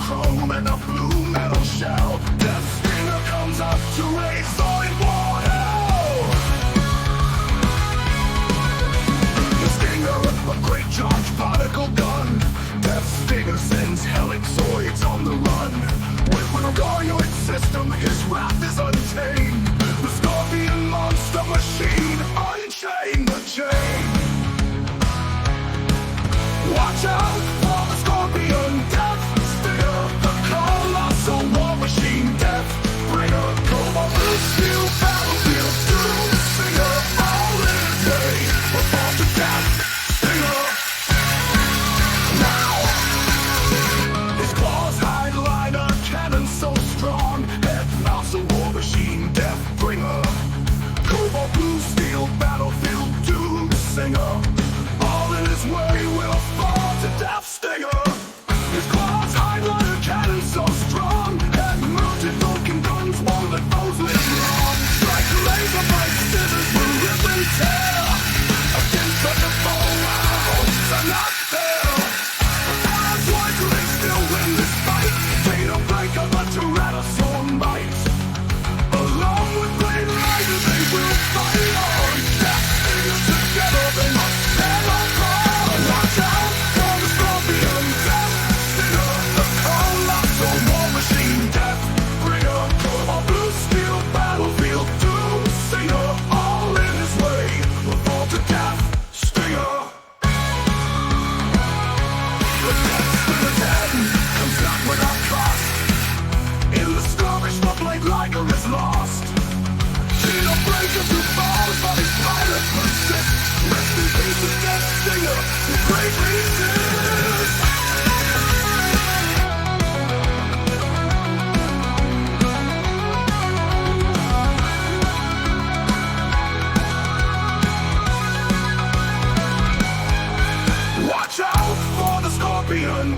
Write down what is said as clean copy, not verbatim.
chrome and a blue metal shell. Death Stinger comes up to raise all in one hell. The Stinger, a great charge particle gun. Death Stinger sends helixoids on the run. With an gargoyle system, his wrath is untamed. The Scorpion monster machine, unchain the chain. Watch out for the Scorpion, Death Stinger, the colossal war machine. Death Bringer, Cobalt Blue Steel, battlefield doom singer, all in his way. A fall to Death Stinger. Now his claws hide line a cannon so strong. Head mounts a war machine. Death Bringer, Cobalt Blue Steel, battlefield doom singer, all in his way will fall to Death Stinger. His claws hide line a cannon so strong. Head mounted Vulcan guns, one that foes live long. Like laser bright scissors will rip and tear. Against such a foe, our hopes are not fair. As why do they still win this fight? They don't break of a tyrannosaur might. Along with Blade Rider they will fight on. Death Stinger together they must stand on guard. Watch out for the Scorpion, Death Stinger, the colossal war machine. Death Bringer, Cobalt Blue Steel, battlefield doom singer, all in his way will fall to Death Stinger. The Death Stinger 10 comes back without cost. In the skirmish the Blade Rider is lost. Gino Breaker who falls, but his pilot persists. Rest in peace to Death Stinger, the great resist. Watch out for the Scorpion,